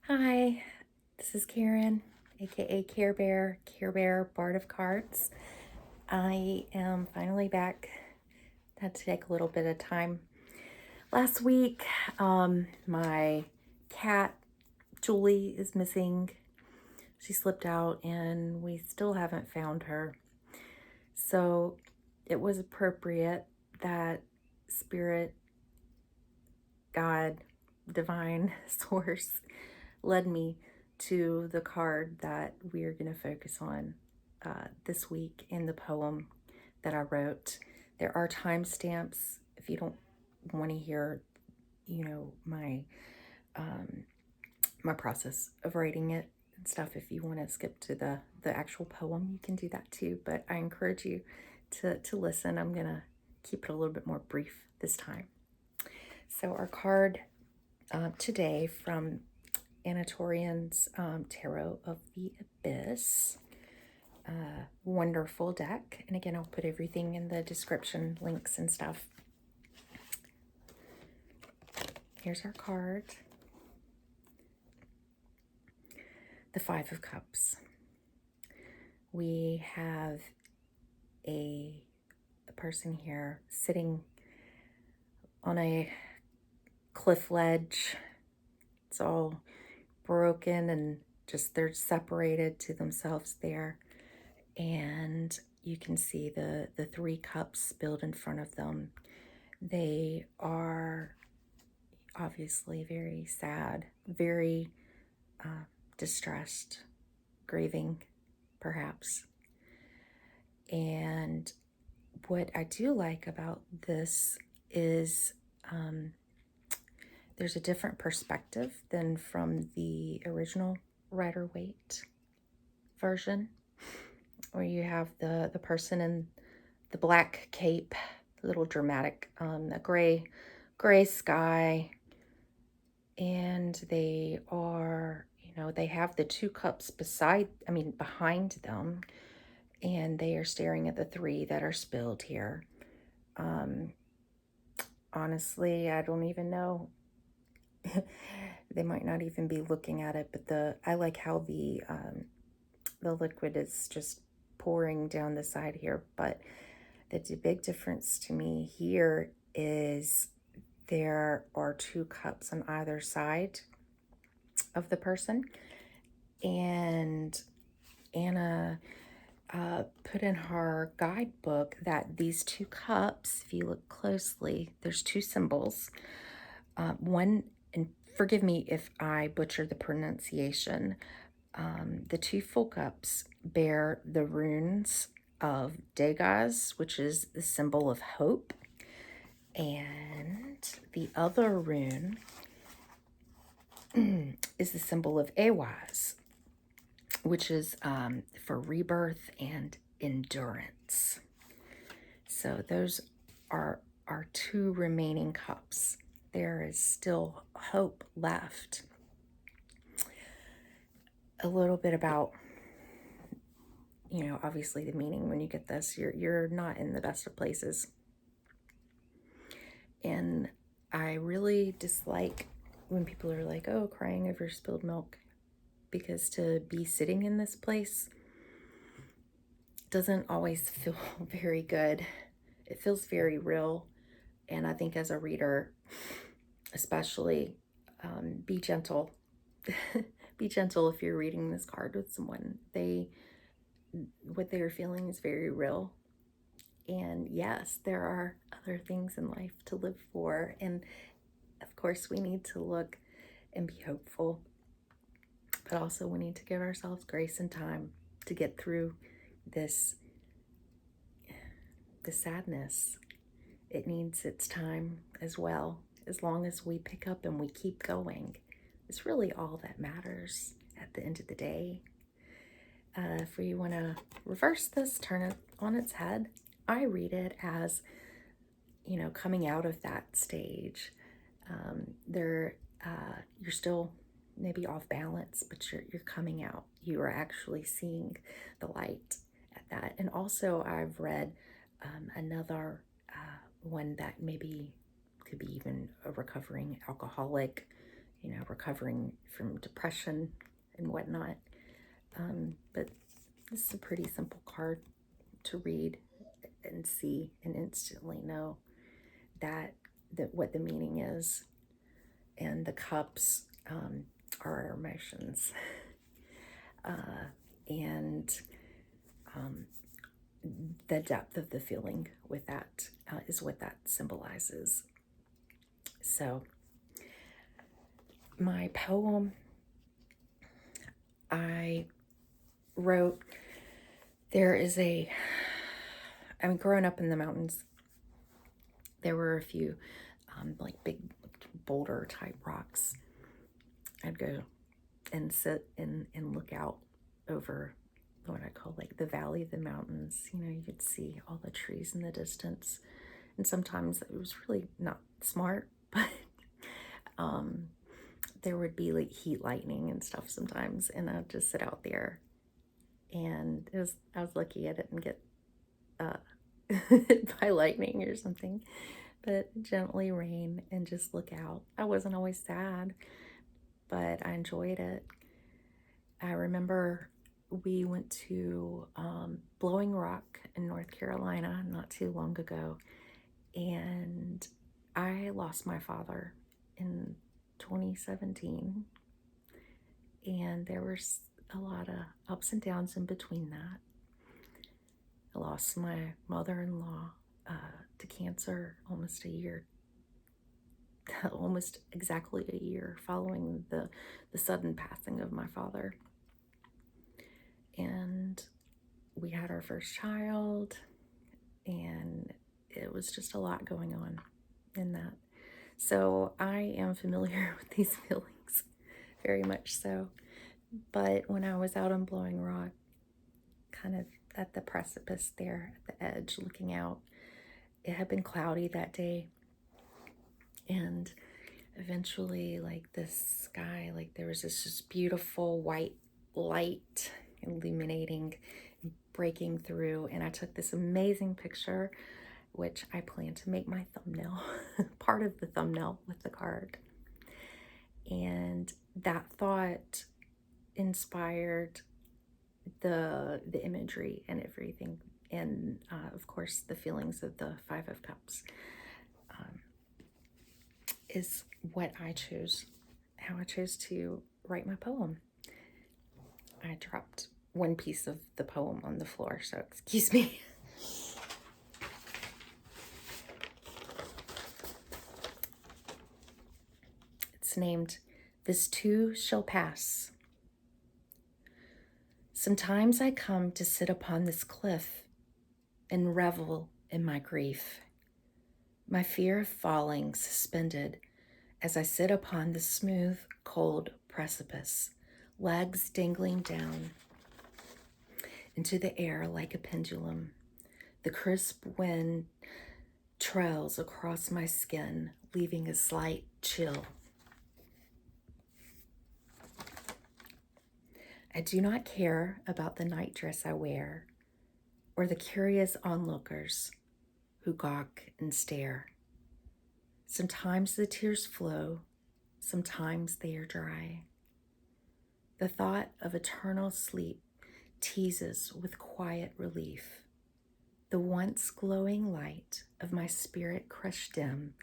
Hi, this is Karen, aka Care Bear, Bard of Cards. I am finally back. Had to take a little bit of time. Last week, my cat Julie is missing. She slipped out, and we still haven't found her. So it was appropriate that Spirit, God, Divine Source led me to the card that we are going to focus on this week in the poem that I wrote. There are timestamps if you don't want to hear, my process of writing it and stuff. If you want to skip to the actual poem, you can do that too. But I encourage you to listen. I'm gonna keep it a little bit more brief this time. So our card today from Tourian's Tarot of the Abyss. Wonderful deck. And again, I'll put everything in the description, links and stuff. Here's our card. The Five of Cups. We have a person here sitting on a cliff ledge. It's all broken and just they're separated to themselves there. And you can see the three cups spilled in front of them. They are obviously very sad, very distressed, grieving, perhaps. And what I do like about this is there's a different perspective than from the original Rider-Waite version, where you have the person in the black cape, a little dramatic, a gray sky, and they are, they have the two cups behind them, and they are staring at the three that are spilled here. Honestly, I don't even know. They might not even be looking at it, but I like how the liquid is just pouring down the side here. But the big difference to me here is there are two cups on either side of the person, and Anna put in her guidebook that these two cups, if you look closely, there's two symbols. One, and forgive me if I butcher the pronunciation, the two full cups bear the runes of Degas, which is the symbol of hope, and the other rune is the symbol of Awaz, which is for rebirth and endurance. So those are our two remaining cups. There is still hope left. A little bit about, obviously the meaning when you get this, you're not in the best of places. And I really dislike when people are like, oh, crying over spilled milk, because to be sitting in this place doesn't always feel very good. It feels very real. And I think as a reader, especially, be gentle. Be gentle if you're reading this card with someone. What they are feeling is very real. And yes, there are other things in life to live for. And of course, we need to look and be hopeful. But also, we need to give ourselves grace and time to get through the sadness. It needs its time as well. As long as we pick up and we keep going, it's really all that matters at the end of the day. If we want to reverse this, turn it on its head, I read it as, coming out of that stage. You're still maybe off balance, but you're coming out. You are actually seeing the light at that. And also, I've read another one that maybe could be even a recovering alcoholic, recovering from depression and whatnot. But this is a pretty simple card to read and see and instantly know that what the meaning is. And the cups are our emotions. And the depth of the feeling with that is what that symbolizes. So my poem I wrote, growing up in the mountains, there were a few like big boulder type rocks. I'd go and sit and look out over what I call like the valley of the mountains. You could see all the trees in the distance. And sometimes it was really not smart, but there would be like heat lightning and stuff sometimes. And I'd just sit out there. And I was lucky I didn't get hit by lightning or something, but gently rain and just look out. I wasn't always sad, but I enjoyed it. I remember we went to Blowing Rock in North Carolina not too long ago, and I lost my father in 2017, and there was a lot of ups and downs in between that. I lost my mother-in-law to cancer almost exactly a year following the sudden passing of my father. And we had our first child, and it was just a lot going on in that. So I am familiar with these feelings, very much so. But when I was out on Blowing Rock, kind of at the precipice there, at the edge, looking out, it had been cloudy that day. And eventually, like the sky, like there was this just beautiful white light illuminating, breaking through. And I took this amazing picture, which I plan to make my thumbnail, part of the thumbnail with the card. And that thought inspired the imagery and everything. And of course, the feelings of the Five of Cups is what I chose, how I chose to write my poem. I dropped one piece of the poem on the floor, so excuse me. It's named This Too Shall Pass. Sometimes I come to sit upon this cliff and revel in my grief, my fear of falling suspended as I sit upon the smooth, cold precipice, legs dangling down into the air like a pendulum. The crisp wind trails across my skin, leaving a slight chill. I do not care about the nightdress I wear or the curious onlookers who gawk and stare. Sometimes the tears flow, sometimes they are dry. The thought of eternal sleep teases with quiet relief. The once glowing light of my spirit crushed dim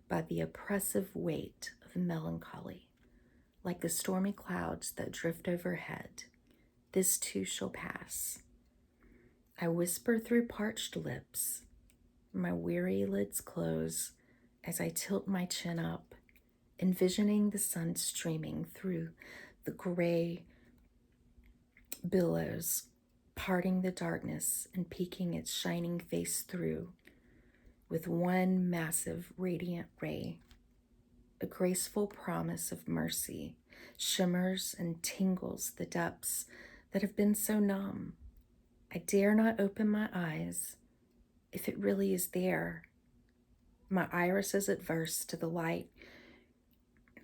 by the oppressive weight of melancholy, like the stormy clouds that drift overhead, this too shall pass. I whisper through parched lips, my weary lids close as I tilt my chin up, envisioning the sun streaming through the gray billows, parting the darkness and peeking its shining face through with one massive radiant ray. A graceful promise of mercy shimmers and tingles the depths that have been so numb. I dare not open my eyes if it really is there. My iris is adverse to the light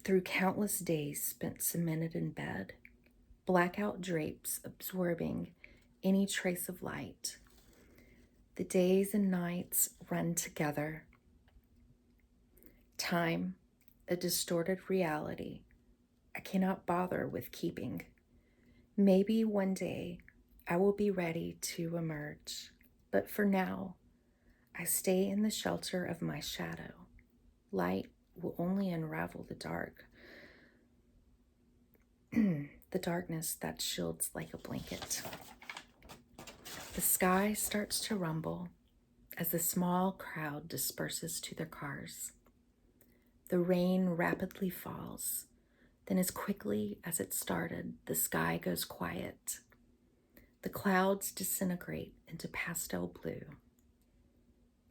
through countless days spent cemented in bed, blackout drapes absorbing any trace of light. The days and nights run together. Time, a distorted reality, I cannot bother with keeping. Maybe one day I will be ready to emerge, but for now, I stay in the shelter of my shadow. Light will only unravel the dark, the darkness that shields like a blanket. The sky starts to rumble as the small crowd disperses to their cars. The rain rapidly falls. Then, as quickly as it started, the sky goes quiet. The clouds disintegrate into pastel blue.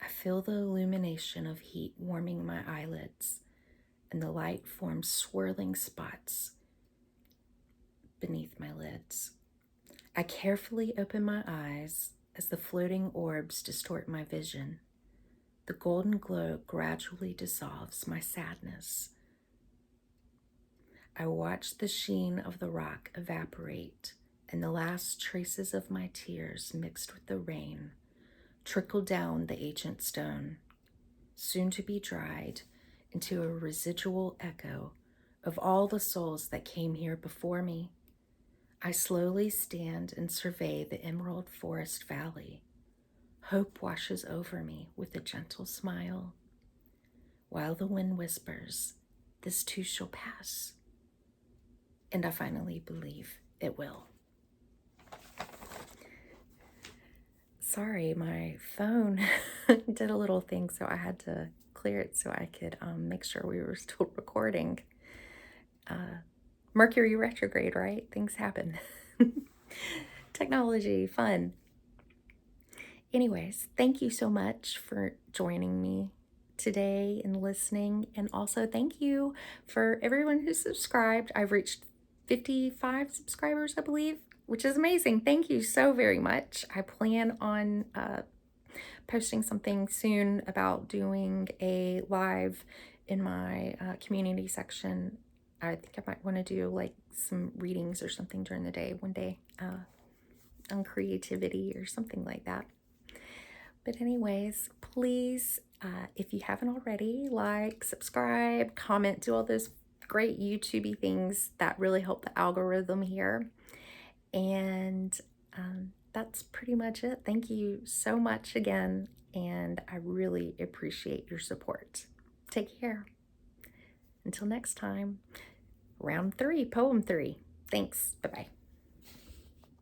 I feel the illumination of heat warming my eyelids, and the light forms swirling spots beneath my lids. I carefully open my eyes as the floating orbs distort my vision. The golden glow gradually dissolves my sadness. I watch the sheen of the rock evaporate, and the last traces of my tears mixed with the rain trickle down the ancient stone, soon to be dried into a residual echo of all the souls that came here before me. I slowly stand and survey the emerald forest valley. Hope washes over me with a gentle smile, while the wind whispers, "This too shall pass." And I finally believe it will. Sorry, my phone did a little thing, so I had to clear it so I could make sure we were still recording. Mercury retrograde, right? Things happen. Technology, fun. Anyways, thank you so much for joining me today and listening. And also thank you for everyone who subscribed. I've reached 55 subscribers, I believe, which is amazing. Thank you so very much. I plan on posting something soon about doing a live in my community section. I think I might want to do like some readings or something during the day one day on creativity or something like that. But anyways, please, if you haven't already, like, subscribe, comment, do all those great YouTubey things that really help the algorithm here. And that's pretty much it. Thank you so much again, and I really appreciate your support. Take care. Until next time, round 3, poem 3. Thanks. Bye-bye.